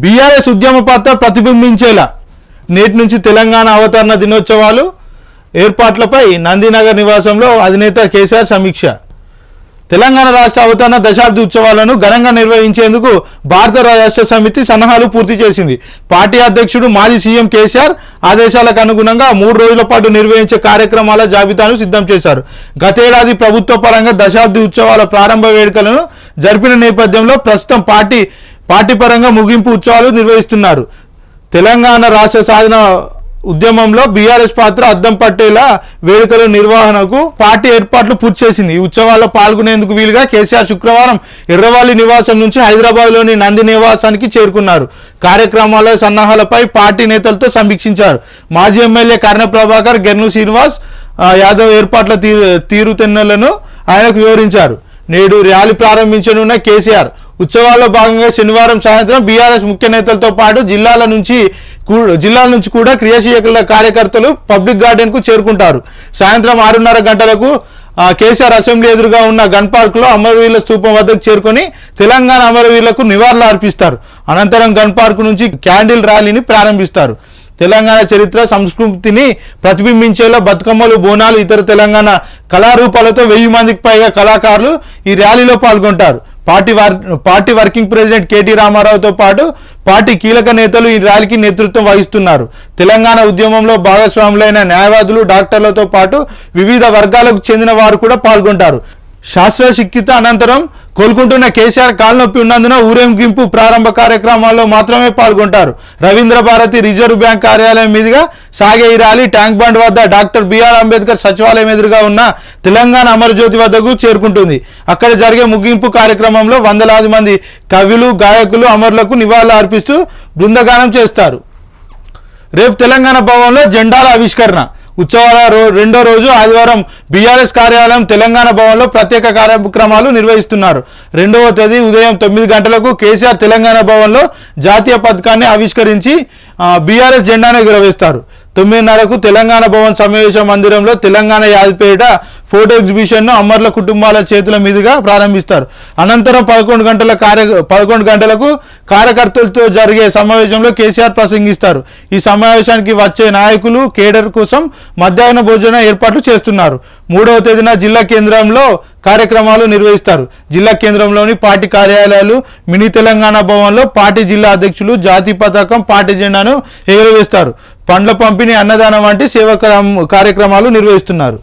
BRS ఉద్యమ పాత్ర ప్రతిబింబించేలా నేటి నుంచి తెలంగాణ అవతరణ దినోత్సవాలు ఏర్పాట్లపై నందినగర్ నివాసంలో అధినేత కేసీఆర్ సమీక్ష. తెలంగాణ రాష్ట్ర అవతరణ దశాబ్ది ఉత్సవాలను ఘనంగా నిర్వహించేందుకు భారత రాష్ట్ర సమితి సన్నాహాలు పూర్తి చేసింది. పార్టీ అధ్యక్షుడు మాజీ సీఎం కేసీఆర్ ఆదేశాలకు అనుగుణంగా 3 రోజుల పాటు నిర్వహించే కార్యక్రమాల జాబితాను సిద్ధం చేశారు. గతేడాది ప్రభుత్వ పరంగా దశాబ్ది ఉత్సవాల ప్రారంభ వేడుకలను జరిపిన నేపథ్యంలో ప్రస్తుతం పార్టీ పరంగా ముగింపు ఉత్సవాలు నిర్వహిస్తున్నారు. తెలంగాణ రాష్ట్ర సాధన ఉద్యమంలో బీఆర్ఎస్ పాత్ర అద్దం పట్టేలా వేడుకల నిర్వహణకు పార్టీ ఏర్పాట్లు పూర్తి చేసింది. ఈ ఉత్సవాల్లో పాల్గొనేందుకు వీలుగా కేసీఆర్ శుక్రవారం ఎర్రవల్లి నివాసం నుంచి హైదరాబాద్లోని నంది నివాసానికి చేరుకున్నారు. కార్యక్రమాల సన్నాహాలపై పార్టీ నేతలతో సమీక్షించారు. మాజీ ఎమ్మెల్యే కర్ణ ప్రభాకర్, గెర్ను శ్రీనివాస్ యాదవ్ ఏర్పాట్ల తీరుతెన్నులను ఆయనకు వివరించారు. నేడు ర్యాలీ ప్రారంభించనున్న కేసీఆర్ ఉత్సవాల్లో భాగంగా శనివారం సాయంత్రం బీఆర్ఎస్ ముఖ్య నేతలతో పాటు జిల్లాల నుంచి కూడా క్రియాశీల కార్యకర్తలు పబ్లిక్ గార్డెన్ కు చేరుకుంటారు. సాయంత్రం 6:30 గంటలకు కేసీఆర్ అసెంబ్లీ ఎదురుగా ఉన్న గన్ పార్క్ లో అమరవీరుల స్తూపం వద్దకు చేరుకొని తెలంగాణ అమరవీరులకు నివాళులు అర్పిస్తారు. అనంతరం గన్ పార్క్ నుంచి క్యాండిల్ ర్యాలీని ప్రారంభిస్తారు. తెలంగాణ చరిత్ర సంస్కృతిని ప్రతిబింబించేలా బతుకమ్మలు, బోనాలు, ఇతర తెలంగాణ కళారూపాలతో 1000 మందికి పైగా కళాకారులు ఈ ర్యాలీలో పాల్గొంటారు. పార్టీ వర్కింగ్ ప్రెసిడెంట్ కేటీ రామారావుతో పాటు పార్టీ కీలక నేతలు ఈ ర్యాలీకి నేతృత్వం వహిస్తున్నారు. తెలంగాణ ఉద్యమంలో భాగస్వాములైన న్యాయవాదులు, డాక్టర్లతో పాటు వివిధ వర్గాలకు చెందిన వారు కూడా పాల్గొంటారు. శస్త్రచికిత్స అనంతరం కోలుకుంటున్న కేసీఆర్ కాల్నొప్పి ఉన్నందున ఊరేగింపు ప్రారంభ కార్యక్రమాల్లో మాత్రమే పాల్గొంటారు. రవీంద్ర భారతి రిజర్వ్ బ్యాంక్ కార్యాలయం మీదుగా సాగే ఈ ర్యాలీ ట్యాంక్ బండ్ వద్ద డాక్టర్ బిఆర్ అంబేద్కర్ సచివాలయం ఎదురుగా ఉన్న తెలంగాణ అమరజ్యోతి వద్దకు చేరుకుంటుంది. అక్కడ జరిగే ముగింపు కార్యక్రమంలో వందలాది మంది కవులు, గాయకులు అమరులకు నివాళులు అర్పిస్తూ బృందగానం చేస్తారు. రేపు తెలంగాణ భవన్లో జెండాల ఆవిష్కరణ. ఉత్సవాల రెండో రోజు ఆదివారం బీఆర్ఎస్ కార్యాలయం తెలంగాణ భవన్లో ప్రత్యేక కార్యక్రమాలు నిర్వహిస్తున్నారు. 2వ తేదీ ఉదయం 9 గంటలకు కేసీఆర్ తెలంగాణ భవన్లో జాతీయ పథకాన్ని ఆవిష్కరించి బీఆర్ఎస్ జెండాను ఎగురవేస్తారు. 9:30కు తెలంగాణ భవన్ సమావేశ మందిరంలో తెలంగాణ యాదిపేట ఫోటో ఎగ్జిబిషన్ను అమరుల కుటుంబాల చేతుల మీదుగా ప్రారంభిస్తారు. అనంతరం 11 గంటలకు కార్యకర్తలతో జరిగే సమావేశంలో కేసీఆర్ ప్రసంగిస్తారు. ఈ సమావేశానికి వచ్చే నాయకులు, కేడర్ కోసం మధ్యాహ్న భోజన ఏర్పాట్లు చేస్తున్నారు. 3వ తేదీన జిల్లా కేంద్రంలో కార్యక్రమాలు నిర్వహిస్తారు. జిల్లా కేంద్రంలోని పార్టీ కార్యాలయాలు, మినీ తెలంగాణ భవన్లో పార్టీ జిల్లా అధ్యక్షులు జాతీయ పతాకం, పార్టీ జెండాను ఎగురవేస్తారు. పండ్ల పంపిణీ, అన్నదానం వంటి సేవా కార్యక్రమాలు నిర్వహిస్తున్నారు.